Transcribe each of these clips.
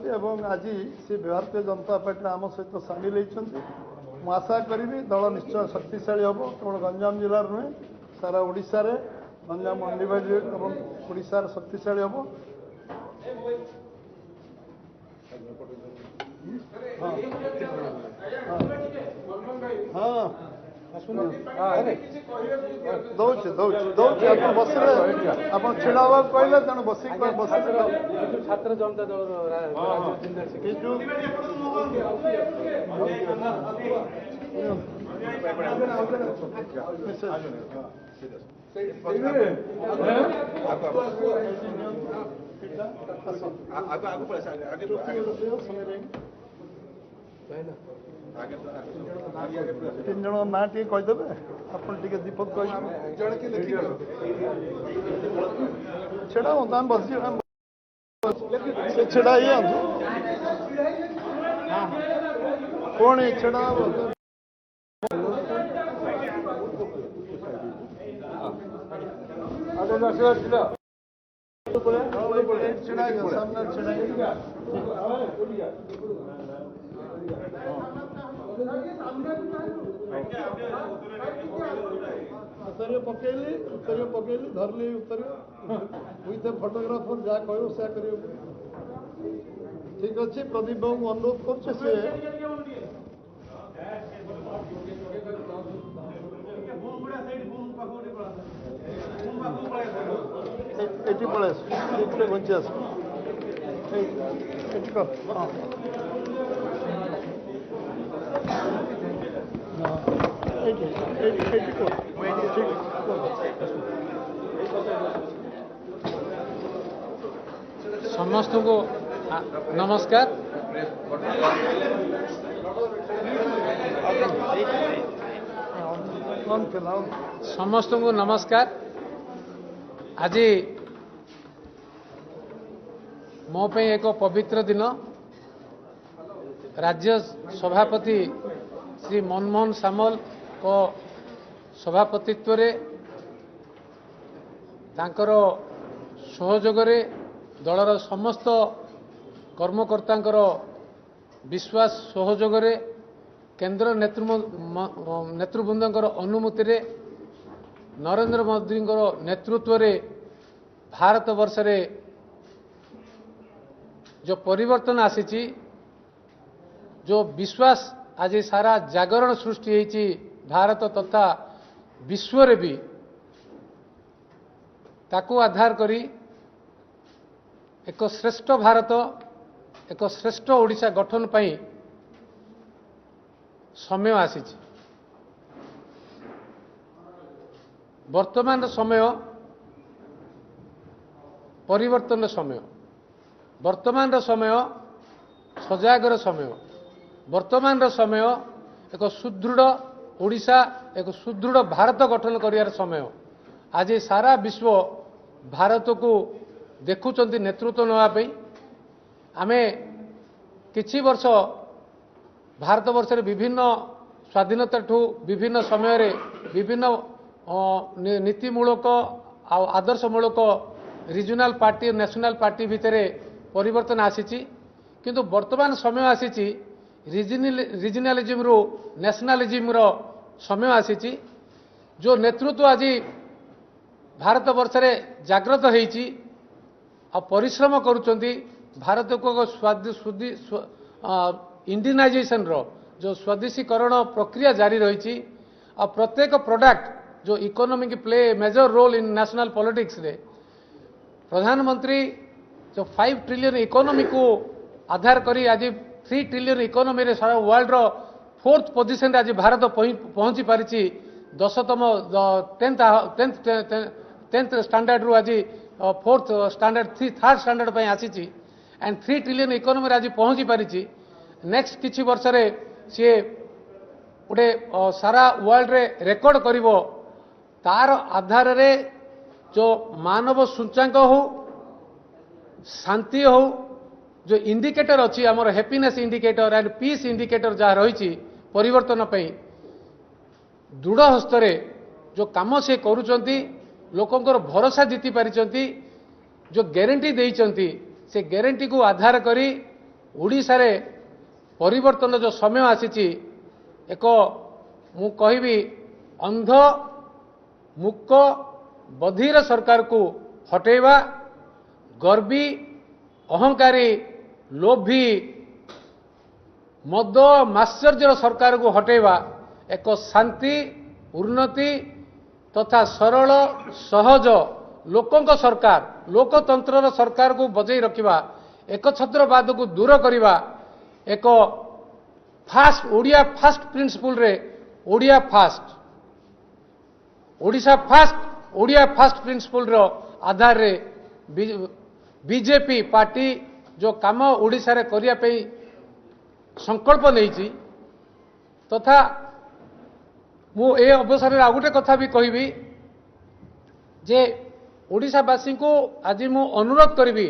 आज सी भारतीय जनता पार्टी आम सहित सामिल होती आशा करी दल निश्चय शक्तिशाली हम केवल गंजाम जिलार नुहे सारा ओडिशा रे गंजाम अनडिवाइडेड और ओडिशा शक्तिशाली हम हाँ दौचे दौचे दौचे आप बसले आप छिड़ा कहले तेणु बस छात्र जनता दल तीन जन ना टे कहीदेवे आप दीपक छेड़ा हम बस छेड़ा ये कौन छेड़ा उत्तर पकेली धरली उत्तर विथ फोटोग्राफर जहाँ कह से ठीक अच्छे प्रदीप बाबू अनुरोध कर पड़े घुंची आस समस्त को नमस्कार। समस्त को नमस्कार। आज मो पे एक पवित्र दिन राज्य सभापति श्री मनमोहन सामल को सभापतित्व रे तांकर सहयोग रे दलर समस्त कर्मकर्ता विश्वास सहयोग रे केंद्र नेतृवृंद अनुमति रे नरेंद्र मोदी नेतृत्व रे भारत वर्ष रे जो परिवर्तन आसी जो विश्वास आज सारा जागरण सृष्टि होती भारत तथा विश्व रे भी ताकू आधार करी एक श्रेष्ठ भारत एक श्रेष्ठ ओडिशा गठन पाई समय आसी वर्तमान समय परिवर्तन समय वर्तमान समय सजागर समय वर्तमान समय एक सुदृढ़ ओडिशा एक सुदृढ़ भारत गठन करियार समय आज सारा विश्व भारत को देखुंत नेतृत्व नापी आमे किछि वर्ष भारत वर्ष विभिन्न स्वाधीनता ठू विभिन्न समय रे विभिन्न नीतिमूलक आदर्शमूलक रिजनल पार्टी नेशनल पार्टी भितर परिवर्तन आसी किंतु वर्तमान समय आसी रिजनलिज्म रु नेशनलिज्म रो समय आसी जो नेतृत्व आज भारत वर्ष रे जागृत होईची आ परिश्रम करुचंती भारत को इंडियनाइजेशन रो जो स्वदेशीकरण प्रक्रिया जारी रही आ प्रत्येक प्रोडक्ट जो इकोनॉमी की play major role in national politics रे प्रधानमंत्री जो 5 ट्रिलियन इकोनॉमी को आधार करी आज 3 ट्रिलियन इकोनॉमी रे सारा वर्ल्ड रो 4th पोजिशन रे आज भारत पहुंची पारिछि 10तम 10th स्टैंडर्ड रु आज 4th स्टैंडर्ड 3rd स्टैंडर्ड पे आसी एंड 3 ट्रिलियन इकोनॉमी रे आज पहुंची पारिछि नेक्स्ट किछि वर्ष रे सी गोटे सारा वर्ल्ड रे रेकर्ड करिवो तार आधार रे जो मानव सूचांक हो शांति हो जो इंडिकेटर अच्छी आमर happiness indicator and peace indicator जहाँ रही परिवर्तन पई दृढ़ हस्तरे जो काम से करुचंती लोकंकर भरोसा जीति पारिचंती जो ग्यारंटी देइचंती से ग्यारंटी को आधार करी ओडिशा रे परिवर्तन जो समय आसीची एक मु कहबी अंध मुक बधिर सरकार को हटेवा गर्वी अहंकारी लोभी मद माश्चर्य सरकार को हटेवा एक शांति उन्नति तथा सरल सहज लोकंक सरकार लोकतंत्र सरकार को बजाई रखिबा एकछत्रवाद को दूर करिबा एक फास्ट ओडिया फास्ट प्रिंसिपल रे Odia first Odisha first Odia first principle रो आधार रे बीजेपी पार्टी जो काम ओडिशा रे करिया पे संकल्प नहीं तथा मु ए अवसर रे आ गोटे कथा भी कहबी जे ओडिशावासी को आज मु अनुरोध करी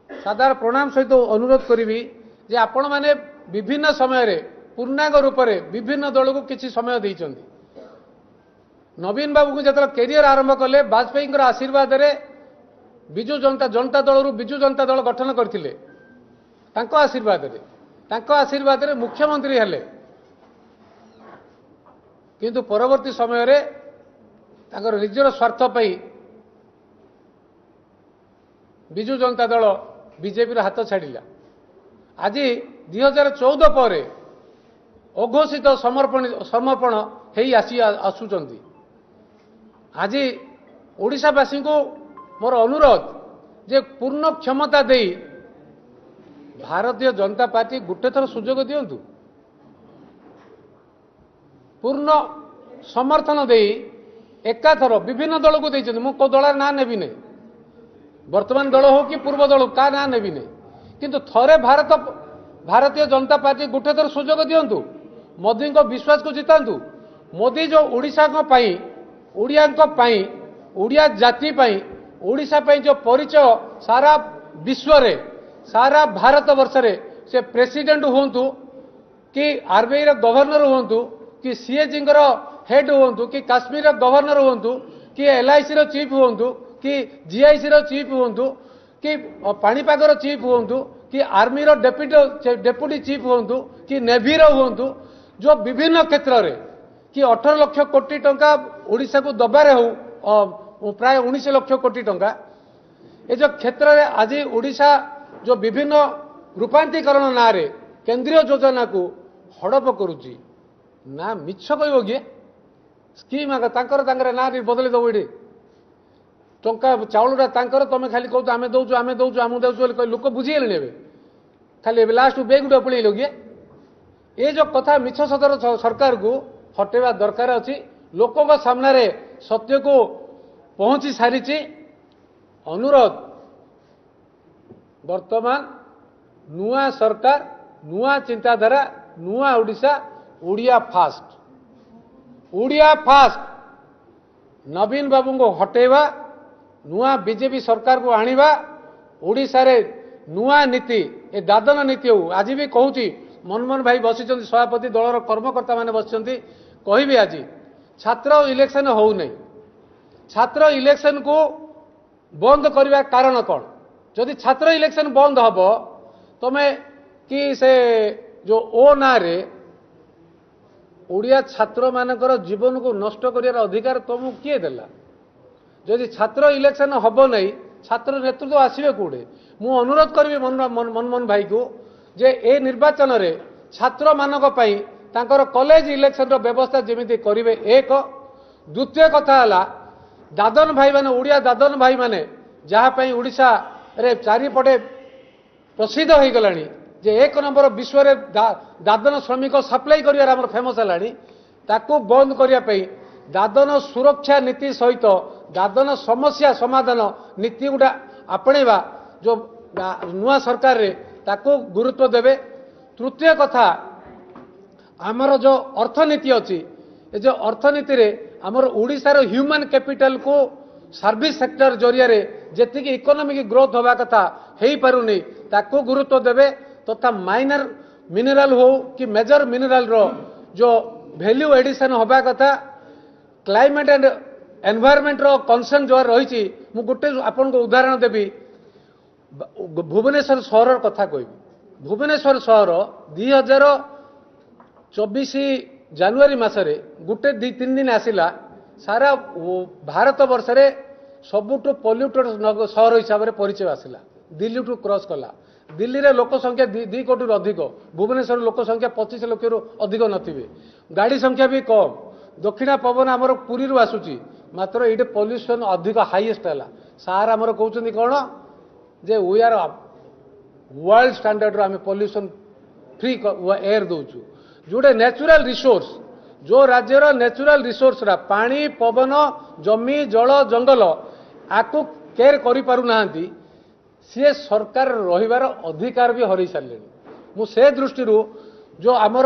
साधारण प्रणाम सहित अनुरोध करी जे आपण माने विभिन्न समय रे पूर्णांग रूप से विभिन्न दल को किसी समय देइचंदी नवीन बाबू को जतरा कैरियर आरंभ कले वाजपेयी आशीर्वाद रे बिजु जनता दल रु बिजु जनता दल गठन करथिले तांको आशीर्वाद रे मुख्यमंत्री हेले किंतु परवर्ती समय रे तांकर निजर स्वार्थ पई बिजु जनता दल बीजेपी हाथ छाड़ा आज 2014 पर अघोषित समर्पण हेई आसुचंदी आज ओडिशावासी को मोर अनुरोध जे पूर्ण क्षमता दे भारतीय जनता पार्टी गुटे थर सुजोग दियंतु पूर्ण समर्थन दे एकाथर विभिन्न दल को देइछन मु को दल ना नेबी ने वर्तमान दल हो कि पूर्व दल का ना नेबी ने किंतु थरे भारतीय जनता पार्टी गुटे थर सुजोग दियंतु मोदी को विश्वास को जितांतु मोदी जो ओडिशा को पाई ओडिया को पाई ओडिया जाति पाई ओडिशा पाई जो परिचय सारा विश्व रे सारा भारत वर्ष रे से प्रेसिडेंट होंतु कि आरबीआई रो गवर्नर होंतु कि सीएजी रो हेड होंतु कि काश्मीर रो गवर्नर होंतु कि एलआईसी रो चीफ होंतु कि जीआईसी रो चीफ होंतु कि पाणीपाग रो चीफ होंतु कि आर्मी रो डेप्यूटी चीफ होंतु कि नेवी रो होंतु जो विभिन्न क्षेत्र रे कि 18 लाख कोटी टंका ओडिशा को दबारे हो प्राय 19 लाख कोटी टंका ए जो क्षेत्र रे आज ओडिशा जो विभिन्न रूपांतरीकरण ना रे केंद्रीय योजना को हड़प करुची ना मिछ कहब किए स्कीम आगे तांकर ना बदली दब ये टंका चाउलटा तांकर तुम खाली कह आम दौचु आम दौचु आम दौचु लोक बुझीगले खाली लास्ट बेग गुटा पड़ेल किए ये जो कथा मिछ सदर सरकार को हटेवा दरकार अच्छी लोकों सामने सत्य को पहुंची सारी अनुरोध वर्तमान नुआ सरकार नुआ चिंताधारा नुआ ओडिशा ओडिया फास्ट नवीन बाबू को हटेवा नुआ बीजेपी सरकार को आनिबा ओडिशा रे नुआ नीति ए दादन नीति हो आज भी कहूँ मनमोहन भाई बसी सभापति दलर कर्मकर्ता माने बसी कहबी आज छात्र इलेक्शन हो नहीं छात्र इलेक्शन को बंद करने कारण कौन जदि छात्र इलेक्शन बंद हम तुम्हें कि से जो ओ ना रे ओडिया छात्र मानकर जीवन को नष्ट कर अधिकार तुमको किए देला जदि छात्र इलेक्शन हम नहीं छात्र नेतृत्व आसवे कौटे मु अनुरोध करी मनमोहन भाई को जे ए निर्वाचन रे छात्र मानक पई तांकर कॉलेज इलेक्शन रो व्यवस्था जेमिति करिवे एक द्वितीय कथा हला दादन भाई माने ओडिया दादन भाई माने जहाँ पई ओडिशा रे चारिपटे प्रसिद्ध हो गलानी जे एक नंबर विश्व रे दादन श्रमिक सप्लाई करियार हमर फेमस हलानी ताकू बंद करिया पई दादन सुरक्षा नीति सहित दादन समस्या समाधान नीति गुडा आपणेबा जो नुआ सरकार रे ताकू गुरुत्व देवे तृतीय कथा आमर जो अर्थनीति अच्छी ये जो अर्थनीति रे आमर ओडिशार ह्यूमन कैपिटल को सर्विस सेक्टर जरिया रे जेतिकी इकोनॉमिक ग्रोथ होबा कथा हेई पारुनी ताकू गुरुत्व देवे तथा माइनर मिनरल हो कि मेजर मिनरल रो जो वैल्यू एडिशन होबा कथा क्लाइमेट एंड एनवायरनमेंट रो कंसर्न जो रही मु गोटे आपन को उदाहरण देबी भुवनेश्वर सहर कथा कहबी भुवनेश्वर सहर 2024 जानुआरी मासरे गुटे 2-3 दिन आसिला सारा भारत वर्ष रे सबुठु पॉल्यूटेड सहर हिसाब से परिचय आसिला दिल्ली टू क्रॉस कला दिल्ली रे लोक संख्या 2 कोटी रु अधिक भुवनेश्वर लोक संख्या 25 लाख रु अधिक नथिबे गाड़ी संख्या भी कम दक्षिणा पवन आमर पुरी रु आसुची मात्र ये पॉल्यूशन अधिक हाईएस्ट है सार आमर कहते कौन जे वी आर वर्ल्ड स्टैंडर्ड आम पॉल्यूशन फ्री एयर दौचु जोटे नेचुरल रिसोर्स जो राज्यर नेचुरल रिसोर्स पानी पवन जमी जल जंगल आकु केयर करि पारु नाहंती सी सरकार रहिबार अधिकार भी हरई सारे मुझे दृष्टि जो आमर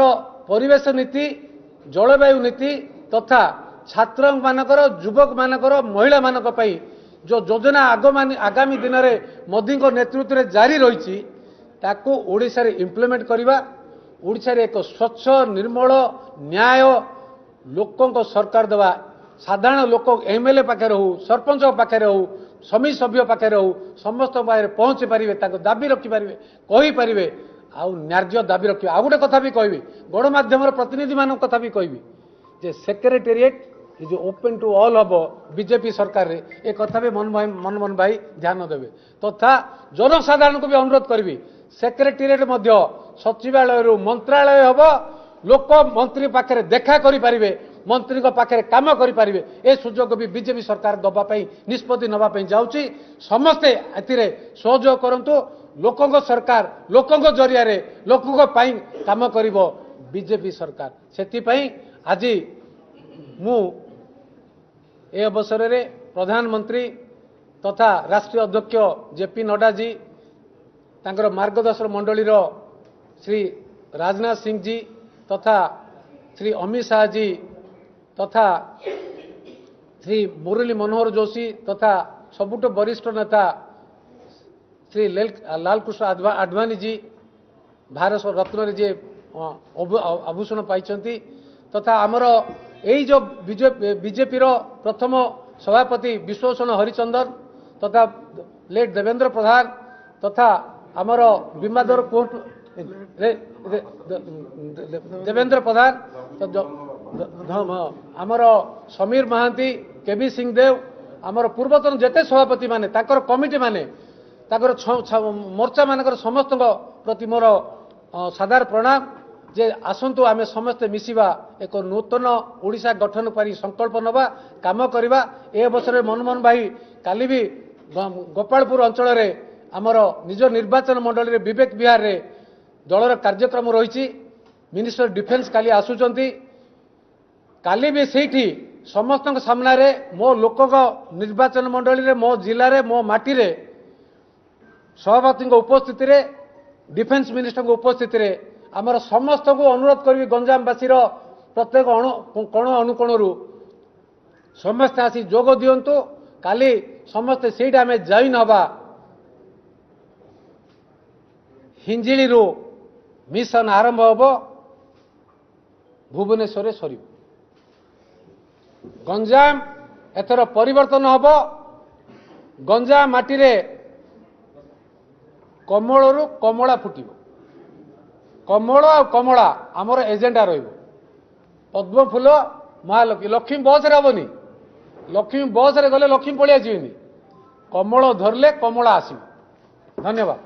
परिवेश नीति जलवायु नीति तथा छात्र मानकर युवक मानकर महिला मानक पई जो योजना आगामी दिन में मोदी नेतृत्व में जारी रही ताकू ओडिशा रे इम्प्लीमेंट करवा ओडिशा रे एक स्वच्छ निर्मल न्याय लोकों सरकार देवा साधारण लोक एमएलए पाखे हो सरपंच पाखे हो समिति सभ्य पाखे हो समस्त पाखे पहुँची पारे दाबी रखिपारे कहींपारे आउ न्याय्य दाबी रखिए आ गोटे कथा भी कहबी गणमाध्यम प्रतिनिधि मान कथा भी कहबी जे secretariat is open to all हम बीजेपी सरकार रे ए कथा भी मनमोहन भाई ध्यान देवे तथा जनसाधारण को भी अनुरोध करी सेक्रेटेरिएट सचिवालय मंत्रालय हम लोक मंत्री पाखे देखा करें मंत्री पाखे काम करें ए सुजोग भी बीजेपी सरकार दवाई निष्पत्ति नापी जाऊँगी समस्ते ए सहयोग करूँ लोकों सरकार लोकों जरिया लोकों काम कर बीजेपी सरकार से आज मु ए अवसर में प्रधानमंत्री तथा राष्ट्रीय अध्यक्ष जेपी नड्डा जी तांकर मार्गदर्शन मंडलीर श्री राजनाथ सिंह जी तथा श्री अमित शाह जी तथा श्री मुरली मनोहर जोशी तथा सबुठ वरिष्ठ नेता श्री लालकृष्ण आडवाणी जी भारत रत्न जे आभूषण पाई तथा आमर यही जो बीजेपी प्रथम सभापति विश्वभूषण हरिचंदन तथा लेट देवेंद्र प्रधान तथा आमर विमाधर कोर्ट देवेंद्र प्रधान आमर समीर महांती केबी सिंहदेव आमर पूर्वतन जेते सभापति माने ताकर कमिटी माने ताकर मोर्चा मानकर समस्त प्रति मोर साधार प्रणाम जे आसंतु आमे समस्ते मिसिबा एक नूतन ओडिशा गठन पारी संकल्प नवा काम करवा ए अवसर मनमोहन भाई काली भी गोपालपुर अंचल रे आमर निज निर्वाचन मंडल रे विवेक विहार रे दलर कार्यक्रम रही मिनिस्टर डिफेन्स काली आसुचंती काली भी सेठी समस्त सामना रे मो लोक निर्वाचन मंडल रे मो जिले रे मो माटी रे सभापति उपस्थिति रे डिफेन्स मिनिस्टर उपस्थिति रे आमर समस्त को अनुरोध करी गंजामवासी प्रत्येक कोण अनुकोण समस्ते आसी जोग दिंतु काली समस्ते से आम जॉइन हवा हिंजिली मिशन आरंभ हम भुवनेश्वर सर गंजाम एथर परिवर्तन हम गंजाम माटी रे कमल कमला फुटिब कमल आ कमला आमर एजेंडा पद्म फूल महालक्ष्मी लक्ष्मी बस रे हेनी लक्ष्मी बस रे गले लक्ष्मी पलिया जीवेनी कमल धरले कमला आसब धन्यवाद।